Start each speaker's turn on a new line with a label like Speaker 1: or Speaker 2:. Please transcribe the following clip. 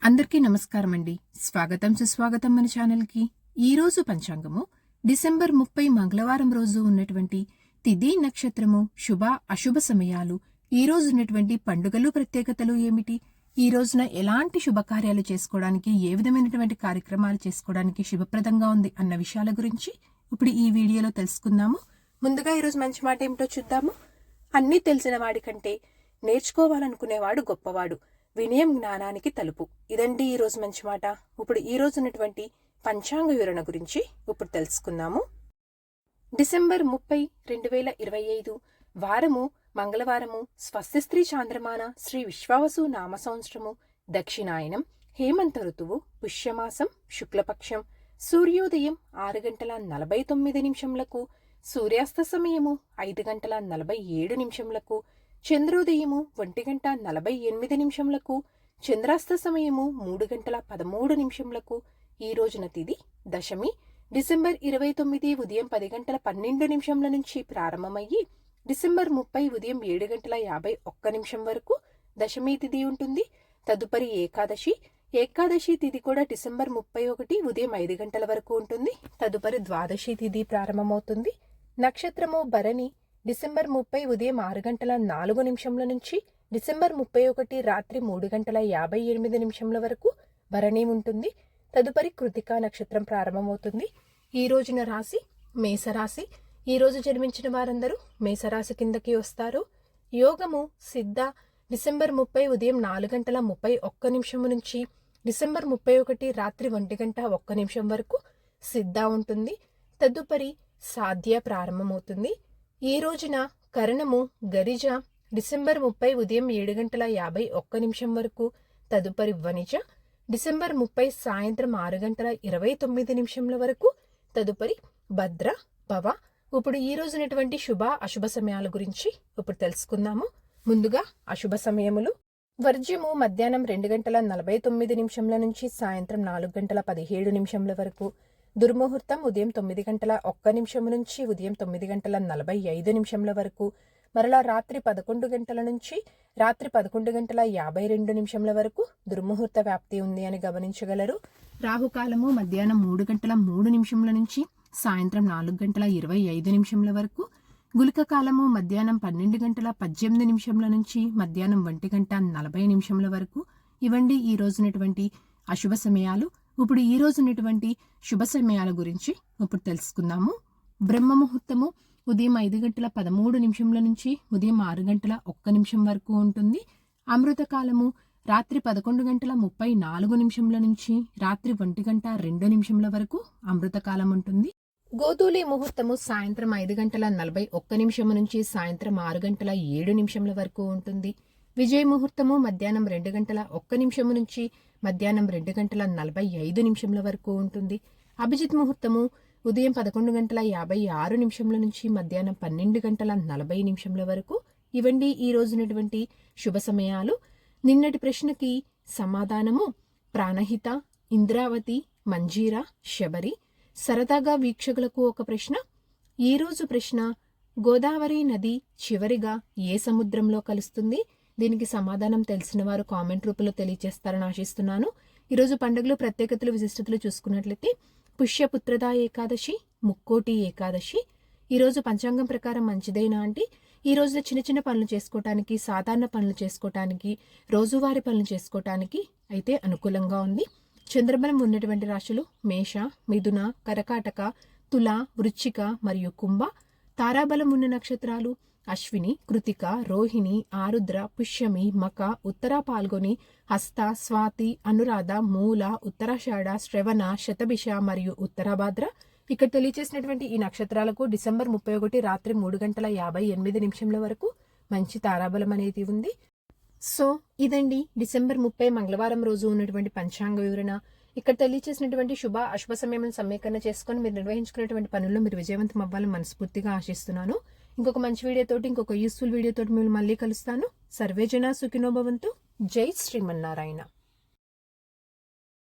Speaker 1: అందరికీ నమస్కారం అండి. స్వాగతం సుస్వాగతం మన ఛానల్కి. ఈ రోజు పంచాంగము డిసెంబర్ 30 మంగళవారం రోజు ఉన్నటువంటి తిథి, నక్షత్రము, శుభ అశుభ సమయాలు, ఈ రోజు ఉన్నటువంటి పండుగలు ప్రత్యేకతలు ఏమిటి, ఈ రోజున ఎలాంటి శుభకార్యాలు చేసుకోవడానికి, ఏ విధమైనటువంటి కార్యక్రమాలు చేసుకోవడానికి శుభప్రదంగా ఉంది అన్న విషయాల గురించి ఇప్పుడు ఈ వీడియోలో తెలుసుకుందాము. ముందుగా ఈరోజు మంచి మాట ఏమిటో చూద్దాము. అన్నీ తెలిసిన వాడి కంటే నేర్చుకోవాలనుకునేవాడు గొప్పవాడు, వినయం జ్ఞానానికి తలుపు. ఇదండి ఈ రోజు మంచి మాట. ఇప్పుడు ఈ రోజు ఉన్నటువంటి పంచాంగ వివరణ గురించి ఇప్పుడు తెలుసుకుందాము. డిసెంబర్ 30, 2025 వారము మంగళవారము. స్వస్తి స్త్రీ చాంద్రమాన శ్రీ విశ్వావసు నామ సంవత్సరము, దక్షిణాయనం, హేమంత ఋతువు, పుష్యమాసం, శుక్లపక్షం. సూర్యోదయం 6:49 సూర్యాస్త సమయము 5:47 చంద్రోదయము 1:48 చంద్రాస్త సమయము 3:13 ఈ రోజున తిథి దశమి. డిసెంబర్ 29 ఉదయం 10:12 నుంచి ప్రారంభమయ్యి డిసెంబర్ 30 ఉదయం 7:51 వరకు దశమి తిథి ఉంటుంది. తదుపరి ఏకాదశి. ఏకాదశి తిథి కూడా డిసెంబర్ 31 ఉదయం 5 గంటల వరకు ఉంటుంది. తదుపరి ద్వాదశి తిథి ప్రారంభమవుతుంది. నక్షత్రము భరణి. డిసెంబర్ 30 ఉదయం 6:04 నుంచి డిసెంబర్ 31 రాత్రి 3:58 వరకు భరణి ఉంటుంది. తదుపరి కృతికా నక్షత్రం ప్రారంభమవుతుంది. ఈ రోజున రాశి మేషరాశి. ఈ రోజు జన్మించిన వారందరూ మేషరాశి కిందకి వస్తారు. యోగము సిద్ధ. డిసెంబర్ 30 ఉదయం 4:31 నుంచి డిసెంబర్ 31 రాత్రి 1:01 వరకు సిద్ధ ఉంటుంది. తదుపరి సాధ్య ప్రారంభమవుతుంది. ఈ రోజున కరణము గరిజ. డిసెంబర్ 30 ఉదయం 7:51 వరకు. తదుపరి వనిజ. డిసెంబర్ 30 సాయంత్రం 6:29 వరకు. తదుపరి భద్ర భవ. ఇప్పుడు ఈ రోజునటువంటి శుభ అశుభ సమయాల గురించి ఇప్పుడు తెలుసుకుందాము. ముందుగా అశుభ సమయములు. వర్జ్యము మధ్యాహ్నం 2:49 నుంచి సాయంత్రం 4:17 వరకు. దుర్ముహూర్తం ఉదయం 9:01 నుంచి ఉదయం 9:45 వరకు. మరలా రాత్రి 11 గంటల నుంచి రాత్రి 11:52 వరకు దుర్ముహూర్త వ్యాప్తి ఉంది అని గమనించగలరు. రాహుకాలము మధ్యాహ్నం 3:03 నుంచి సాయంత్రం 4:25 వరకు. గుళిక కాలము మధ్యాహ్నం 12:18 నుంచి మధ్యాహ్నం 1:40 వరకు. ఇవండి ఈ రోజునటువంటి అశుభ సమయాలు. ఇప్పుడు ఈ రోజునటువంటి శుభ సమయాల గురించి ఇప్పుడు తెలుసుకుందాము. బ్రహ్మ ముహూర్తము ఉదయం 5:13 నుంచి ఉదయం 6:01 వరకు ఉంటుంది. అమృత కాలము రాత్రి 11:34 నుంచి రాత్రి 1:02 వరకు అమృత కాలం ఉంటుంది. గోధూలి ముహూర్తము సాయంత్రం 5:41 నుంచి సాయంత్రం 6:07 వరకు ఉంటుంది. విజయ ముహూర్తము మధ్యాహ్నం 2:01 నుంచి మధ్యాహ్నం 2:45 వరకు ఉంటుంది. అభిజిత్ ముహూర్తము ఉదయం 11:56 నుంచి మధ్యాహ్నం 12:40 వరకు. ఇవండి ఈ రోజునటువంటి శుభ సమయాలు. నిన్నటి ప్రశ్నకి సమాధానము ప్రాణహిత, ఇంద్రావతి, మంజీరా, శబరి. సరదాగా వీక్షకులకు ఒక ప్రశ్న. ఈ రోజు ప్రశ్న, గోదావరి నది చివరిగా ఏ సముద్రంలో కలుస్తుంది? దీనికి సమాధానం తెలిసిన వారు కామెంట్ రూపంలో తెలియజేస్తారని ఆశిస్తున్నాను. ఈరోజు పండుగలు ప్రత్యేకతలు విశిష్టతలు చూసుకున్నట్లయితే పుష్యపుత్రద ఏకాదశి, ముక్కోటి ఏకాదశి. ఈరోజు పంచాంగం ప్రకారం మంచిదైనా అంటే ఈ రోజున చిన్న చిన్న పనులు చేసుకోవటానికి, సాధారణ పనులు చేసుకోవటానికి, రోజువారీ పనులు చేసుకోవటానికి అయితే అనుకూలంగా ఉంది. చంద్రబలం ఉన్నటువంటి రాశులు మేష, మిథున, కరకాటక, తుల, వృశ్చిక మరియు కుంభ. తారాబలం ఉన్న నక్షత్రాలు అశ్విని, కృతిక, రోహిణి, ఆరుద్ర, పుష్యమి, మక, ఉత్తర పాల్గొని, హస్త, స్వాతి, అనురాధ, మూల, ఉత్తరాషాఢ, శ్రవణ, శతభిష మరియు ఉత్తరాభాద్ర. ఇక్కడ తెలియచేసినటువంటి ఈ నక్షత్రాలకు డిసెంబర్ 31 రాత్రి 3:58 వరకు మంచి తారాబలం అనేది ఉంది. సో ఇదండి డిసెంబర్ 30 మంగళవారం రోజు ఉన్నటువంటి పంచాంగ వివరణ. ఇక్కడ తెలియచేసినటువంటి శుభ అశుభ సమయం సమీకరణ చేసుకొని మీరు నిర్వహించుకున్నటువంటి పనుల్లో మీరు విజయవంతం అవ్వాలని మనస్ఫూర్తిగా ఆశిస్తున్నాను. ఇంకొక మంచి వీడియోతోటి, ఇంకొక యూస్ఫుల్ వీడియోతోటి మిమ్మల్ని మళ్ళీ కలుస్తాను. సర్వేజన సుఖినో భవంతు. జై శ్రీమన్నారాయణ.